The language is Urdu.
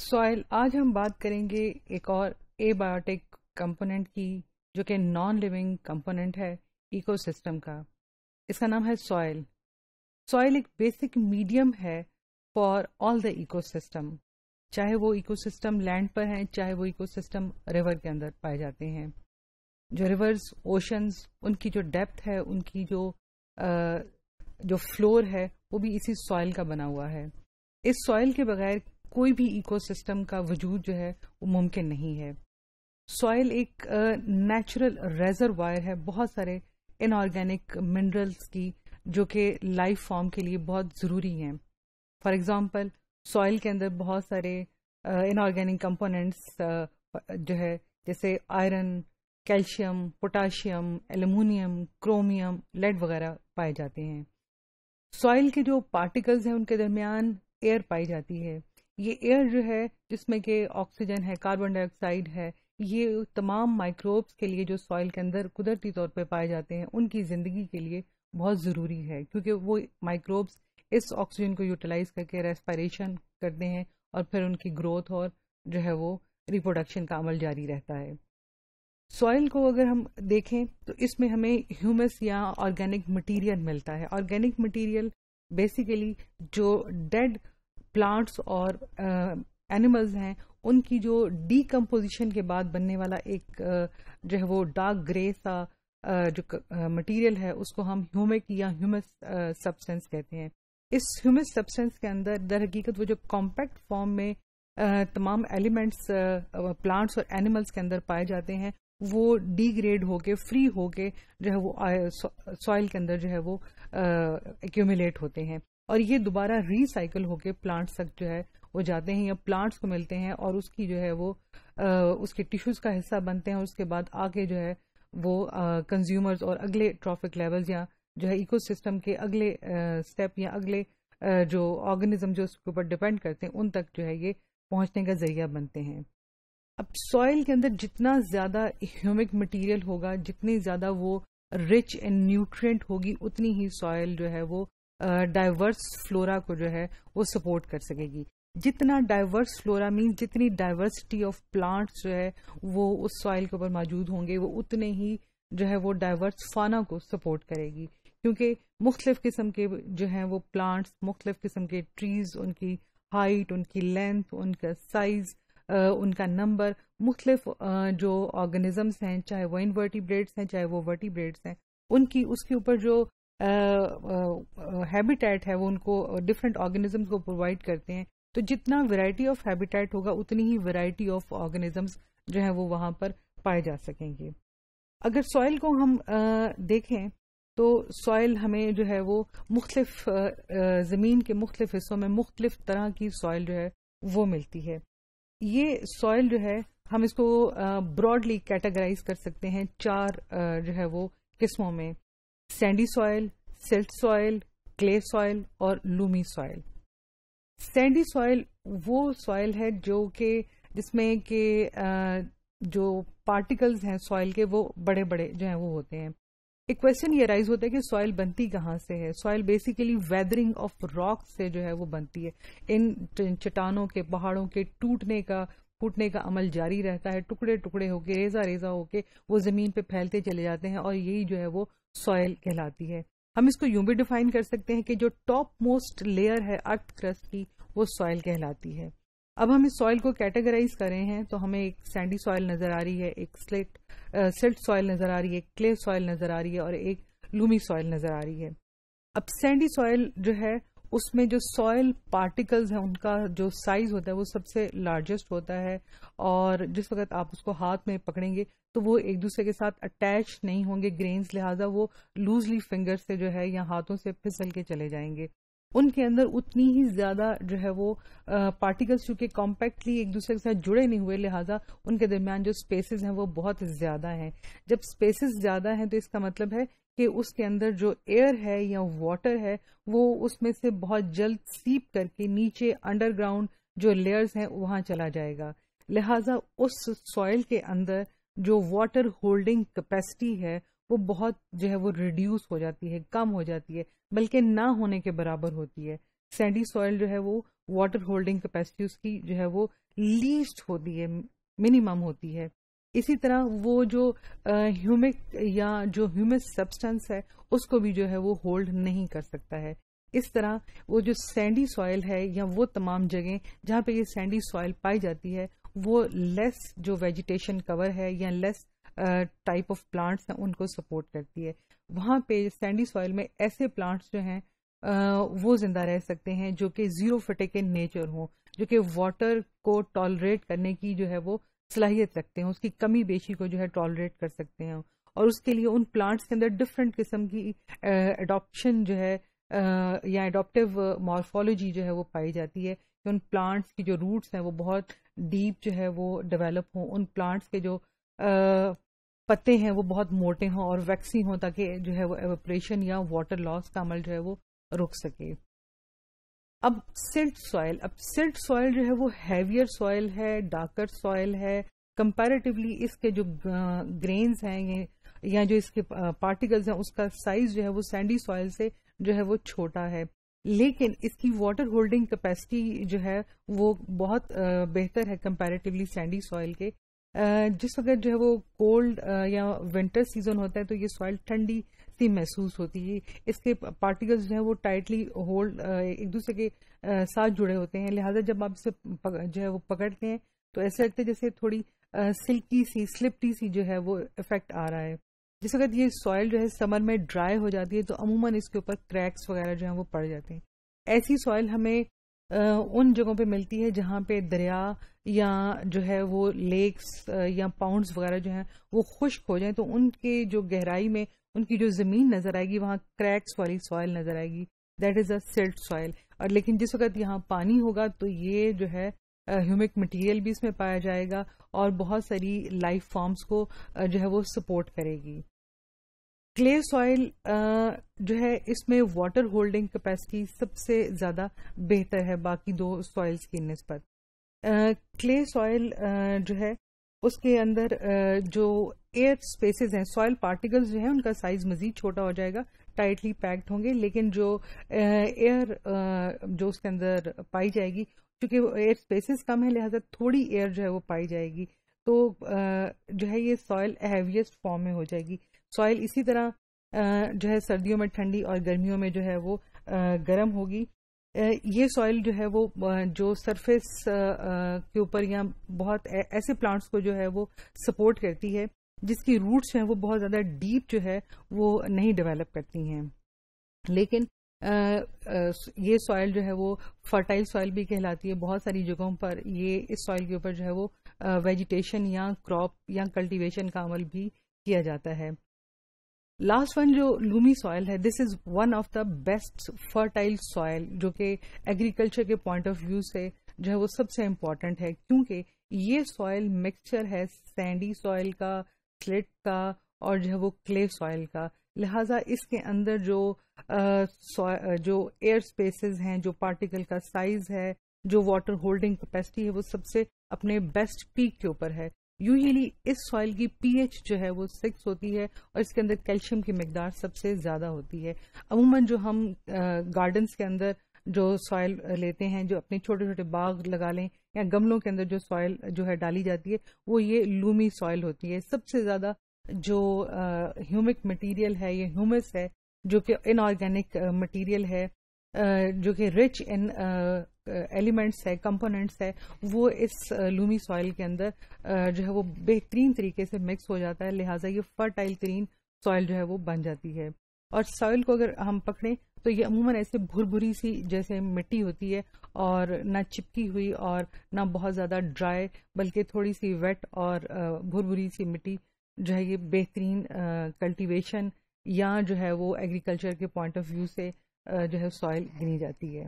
سوائل، آج ہم بات کریں گے ایک اور اے بایوٹک کمپوننٹ کی جو کہ نان لیونگ کمپوننٹ ہے ایکو سسٹم کا. اس کا نام ہے سوائل. سوائل ایک بیسک میڈیم ہے for all the ecosystem, چاہے وہ ایکو سسٹم لینڈ پر ہیں، چاہے وہ ایکو سسٹم ریور کے اندر پائے جاتے ہیں. جو ریورز، اوشنز، ان کی جو ڈیپتھ ہے، ان کی جو فلور ہے، وہ بھی اسی سوائل کا بنا ہوا ہے. اس سوائل کے بغیر کوئی بھی ایکو سسٹم کا وجود جو ہے وہ ممکن نہیں ہے. سوائل ایک نیچرل ریزروائر ہے بہت سارے ان آرگینک منرلس کی جو کہ لائف فارم کے لیے بہت ضروری ہیں. فار ایگزامپل، سوائل کے اندر بہت سارے ان آرگینک کمپوننٹس جو ہے جیسے iron, calcium, potassium, aluminium, chromium, lead وغیرہ پائے جاتے ہیں. سوائل کے جو پارٹیکلز ہیں ان کے درمیان ایئر پائی جاتی ہے. یہ ایئر جو ہے جس میں کہ آکسیجن ہے، کاربن ڈائی آکسائڈ ہے، یہ تمام مائکروبس کے لیے جو سوائل کے اندر قدرتی طور پہ پائے جاتے ہیں ان کی زندگی کے لیے بہت ضروری ہے، کیونکہ وہ مائکروبس اس آکسیجن کو یوٹیلائز کر کے ریسپائریشن کرتے ہیں اور پھر ان کی گروتھ اور جو ہے وہ ریپروڈکشن کا عمل جاری رہتا ہے. سوائل کو اگر ہم دیکھیں تو اس میں ہمیں ہیومس یا آرگینک مٹیریل ملتا ہے. آرگینک مٹیریل بیسیکلی جو ڈیڈ پلانٹس اور اینیملز ہیں ان کی جو ڈی کمپوزیشن کے بعد بننے والا ایک جو ہے وہ ڈارک گرے سا جو مٹیریل ہے اس کو ہم ہیومک یا ہیومس سبسٹینس کہتے ہیں. اس ہیومس سبسٹینس کے اندر در حقیقت وہ جو کمپیکٹ فارم میں تمام ایلیمنٹس پلانٹس اور اینیملز کے اندر پائے جاتے ہیں وہ ڈی گریڈ ہو کے فری ہو کے جو ہے وہ سوائل کے اندر جو ہے وہ ایکیومولیٹ ہوتے ہیں اور یہ دوبارہ ری سائیکل ہو کے پلانٹس تک جو ہے وہ جاتے ہیں یا پلانٹس کو ملتے ہیں اور اس کی جو ہے وہ اس کے ٹیشوز کا حصہ بنتے ہیں اور اس کے بعد آگے جو ہے وہ کنزیومرز اور اگلے ٹرافک لیولز یا جو ہے ایکو سسٹم کے اگلے اسٹیپ یا اگلے جو آرگنزم جو اس کے اوپر ڈپینڈ کرتے ہیں ان تک جو ہے یہ پہنچنے کا ذریعہ بنتے ہیں. اب سوائل کے اندر جتنا زیادہ ہیومک مٹیریل ہوگا، جتنی زیادہ وہ رچ ان نیوٹرینٹ ہوگی، اتنی ہی سوائل جو ہے وہ ڈائیورس فلورا کو جو ہے وہ سپورٹ کر سکے گی. جتنا ڈائیورس فلورا مینس جتنی ڈائیورسٹی آف پلانٹس جو ہے وہ اس سوائل کے اوپر موجود ہوں گے، وہ اتنے ہی جو ہے وہ ڈائیورس فانا کو سپورٹ کرے گی، کیونکہ مختلف قسم کے جو ہیں وہ پلانٹس، مختلف قسم کے ٹریز، ان کی ہائٹ، ان کی لینتھ، ان کا سائز، ان کا نمبر، مختلف جو آرگنزمس ہیں، چاہے وہ انورٹیبریٹس ہیں چاہے وہ ورٹیبریٹس ہیں، ان کی اس کے اوپر جو ہیبیٹیٹ ہے وہ ان کو ڈفرینٹ آرگنزمس کو پرووائڈ کرتے ہیں. تو جتنا ویرائٹی آف ہیبیٹیٹ ہوگا اتنی ہی ویرائٹی آف آرگنزمس جو ہیں وہ وہاں پر پائے جا سکیں گے. اگر سوائل کو ہم دیکھیں تو سوائل ہمیں جو ہے وہ مختلف زمین کے مختلف حصوں میں مختلف طرح کی سوائل جو ہے وہ ملتی ہے. یہ سوائل جو ہے ہم اس کو براڈلی کیٹیگرائز کر سکتے ہیں 4 جو ہے وہ قسموں میں: sandy soil, سلٹ soil, clay soil اور لومی سوائل. سینڈی سوائل وہ سوائل ہے جو کہ جس میں کہ جو پارٹیکلز ہیں سوائل کے وہ بڑے بڑے جو ہیں وہ ہوتے ہیں. ایک کوشچن یہ رائز ہوتا ہے کہ سوائل بنتی کہاں سے ہے. سوائل بیسیکلی ویدرنگ آف راک سے جو ہے وہ بنتی ہے. ان چٹانوں کے، پہاڑوں کے ٹوٹنے کا پھوٹنے کا عمل جاری رہتا ہے، ٹکڑے ٹکڑے ہو کے، ریزہ ریزہ ہو کے وہ زمین پہ پھیلتے چلے جاتے ہیں اور یہی جو ہے وہ سوائل کہلاتی ہے. ہم اس کو یوں بھی ڈیفائن کر سکتے ہیں کہ جو ٹاپ موسٹ لیئر ہے ارتھ کرسٹ کی وہ سوائل کہلاتی ہے. اب ہم اس سوائل کو کیٹیگرائز کر رہے ہیں تو ہمیں ایک سینڈی سوائل نظر آ رہی ہے، ایک سلٹ سوائل نظر آ رہی ہے، ایک کلے سوائل نظر آ رہی ہے اور ایک لومی سوائل نظر آ رہی ہے. اب سینڈی سوائل جو ہے اس میں جو سوائل پارٹیکلز ہیں ان کا جو سائز ہوتا ہے وہ سب سے لارجسٹ ہوتا ہے اور جس وقت آپ اس کو ہاتھ میں پکڑیں گے تو وہ ایک دوسرے کے ساتھ اٹیچ نہیں ہوں گے گرینز، لہٰذا وہ لوزلی فنگر سے جو ہے یا ہاتھوں سے پھسل کے چلے جائیں گے. ان کے اندر اتنی ہی زیادہ جو ہے وہ پارٹیکلز چونکہ کمپیکٹلی ایک دوسرے کے ساتھ جڑے نہیں ہوئے، لہٰذا ان کے درمیان جو اسپیسز ہیں وہ بہت زیادہ ہیں. جب اسپیسز زیادہ ہیں تو اس کا مطلب ہے کہ اس کے اندر جو ایئر ہے یا واٹر ہے وہ اس میں سے بہت جلد سیپ کر کے نیچے انڈر گراؤنڈ جو لیئرز ہیں وہاں چلا جائے گا. لہٰذا اس سوائل کے اندر جو واٹر ہولڈنگ کیپیسٹی ہے وہ بہت جو ہے وہ ریڈیوس ہو جاتی ہے، کم ہو جاتی ہے، بلکہ نہ ہونے کے برابر ہوتی ہے. سینڈی سوائل جو ہے وہ واٹر ہولڈنگ کیپیسٹی اس کی جو ہے وہ لیسٹ ہوتی ہے, منیمم ہوتی ہے. اسی طرح وہ جو ہیومک یا جو ہیومس سبسٹنس ہے اس کو بھی جو ہے وہ ہولڈ نہیں کر سکتا ہے. اس طرح وہ جو سینڈی سوائل ہے یا وہ تمام جگہیں جہاں پہ یہ سینڈی سوائل پائی جاتی ہے وہ لیس جو ویجیٹیشن کور ہے یا لیس ٹائپ آف پلانٹس ہیں ان کو سپورٹ کرتی ہے. وہاں پہ سینڈی سوائل میں ایسے پلانٹس جو ہیں وہ زندہ رہ سکتے ہیں جو کہ زیرو فٹک ان نیچر ہوں, جو کہ واٹر کو ٹالریٹ کرنے کی جو ہے وہ صلاحیت رکھتے ہیں, اس کی کمی بیشی کو جو ہے ٹالریٹ کر سکتے ہیں. اور اس کے لیے ان پلانٹس کے اندر ڈفرینٹ قسم کی اڈاپشن جو ہے یا اڈاپٹیو مارفولوجی جو ہے وہ پائی جاتی ہے کہ ان پلانٹس کی جو روٹس ہیں وہ بہت ڈیپ جو ہے وہ ڈیولپ ہوں, ان پلانٹس کے جو پتے ہیں وہ بہت موٹے ہوں اور ویکسی ہوں تاکہ جو ہے وہ ایوپریشن یا واٹر لاس کا عمل جو ہے وہ رک سکے. اب سلٹ سوائل جو ہے وہ ہیویئر سوائل ہے, ڈارکر سوائل ہے. کمپیریٹیولی اس کے جو گرینز ہیں یا جو اس کے پارٹیکلز ہیں اس کا سائز جو ہے وہ سینڈی سوائل سے جو ہے وہ چھوٹا ہے, لیکن اس کی واٹر ہولڈنگ کیپیسٹی جو ہے وہ بہت بہتر ہے کمپیریٹیولی سینڈی سوائل کے. جس وقت جو ہے وہ کولڈ یا ونٹر سیزن ہوتا ہے تو یہ سوائل ٹھنڈی سی محسوس ہوتی ہے. اس کے پارٹیکلز جو ہیں وہ ٹائٹلی ہولڈ ایک دوسرے کے ساتھ جڑے ہوتے ہیں, لہٰذا جب آپ اسے جو ہے وہ پکڑتے ہیں تو ایسا لگتا ہے جیسے تھوڑی سلکی سی سلپٹی سی جو ہے وہ افیکٹ آ رہا ہے. جس وقت یہ سوائل جو ہے سمر میں ڈرائی ہو جاتی ہے تو عموماً اس کے اوپر کریکس وغیرہ جو ہیں وہ پڑ جاتے ہیں. ایسی سوائل ہمیں ان جگہوں پہ ملتی ہے جہاں پہ دریا یا جو ہے وہ لیکس یا پاؤنڈز وغیرہ جو ہیں وہ خشک ہو جائیں تو ان کے جو گہرائی میں ان کی جو زمین نظر آئے گی وہاں کریکس والی سوائل نظر آئے گی, دیٹ از اے سلٹ سوائل. اور لیکن جس وقت یہاں پانی ہوگا تو یہ جو ہے ہیومک مٹیریل بھی اس میں پایا جائے گا اور بہت ساری لائف فارمز کو جو ہے وہ سپورٹ کرے گی. کلے سوائل جو ہے اس میں واٹر ہولڈنگ کیپیسٹی سب سے زیادہ بہتر ہے باقی دو سوائلز کی نسبت. کلے سوائل جو ہے اس کے اندر جو ایئر سپیسز ہیں, سوائل پارٹیکلز جو ہیں ان کا سائز مزید چھوٹا ہو جائے گا, ٹائٹلی پیکڈ ہوں گے, لیکن جو ایئر جو اس کے اندر پائی جائے گی چونکہ ایئر سپیسز کم ہے لہٰذا تھوڑی ایئر جو ہے وہ پائی جائے گی, تو جو ہے یہ سوائل ہیویسٹ فارم میں ہو جائے گی. سوائل اسی طرح جو ہے سردیوں میں ٹھنڈی اور گرمیوں میں جو ہے وہ گرم ہوگی. یہ سوائل جو ہے وہ جو سرفیس کے اوپر یا بہت ایسے پلانٹس کو جو ہے وہ سپورٹ کرتی ہے جس کی روٹس جو ہیں وہ بہت زیادہ ڈیپ جو ہے وہ نہیں ڈیولپ کرتی ہیں, لیکن یہ سوائل جو ہے وہ فرٹائل سوائل بھی کہلاتی ہے. بہت ساری جگہوں پر یہ اس سوائل کے اوپر جو ہے وہ ویجیٹیشن یا کراپ یا کلٹیویشن کا عمل بھی کیا جاتا ہے. لاسٹ ون جو لومی سوائل ہے, this is one of the best fertile soil جو کہ ایگریکلچر کے پوائنٹ آف ویو سے جو ہے وہ سب سے امپورٹنٹ ہے, کیونکہ یہ سوائل مکسچر ہے سینڈی سوائل کا, سلٹ کا اور جو ہے وہ کلے سوائل کا. لہٰذا اس کے اندر جو ایئر سپیسز ہیں, جو پارٹیکل کا سائز ہے, جو واٹر ہولڈنگ کیپیسٹی ہے وہ سب سے اپنے بیسٹ پیک کے اوپر ہے. یوزلی اس سوائل کی پی ایچ جو ہے وہ 6 ہوتی ہے اور اس کے اندر کیلشیم کی مقدار سب سے زیادہ ہوتی ہے. عموماً جو ہم گارڈنز کے اندر جو سوائل لیتے ہیں, جو اپنے چھوٹے چھوٹے باغ لگا لیں یا گملوں کے اندر جو سوائل جو ہے ڈالی جاتی ہے وہ یہ لومی سوائل ہوتی ہے. سب سے زیادہ جو ہیومک مٹیریل ہے, یہ ہیومس ہے جو کہ ان آرگینک مٹیریل ہے, جو کہ رچ ان ایلیمنٹس ہے, کمپوننٹس ہے, وہ اس لومی سوائل کے اندر جو ہے وہ بہترین طریقے سے مکس ہو جاتا ہے. لہٰذا یہ فرٹائل ترین سوائل جو ہے وہ بن جاتی ہے. اور سوائل کو اگر ہم پکڑیں تو یہ عموماً ایسے بھربھری سی جیسے مٹی ہوتی ہے اور نہ چپکی ہوئی اور نہ بہت زیادہ ڈرائی, بلکہ تھوڑی سی ویٹ اور بھربھری سی مٹی جو ہے یہ بہترین کلٹیویشن یا جو ہے وہ ایگریکلچر کے پوائنٹ آف ویو سے جو ہے سوائل گنی جاتی ہے.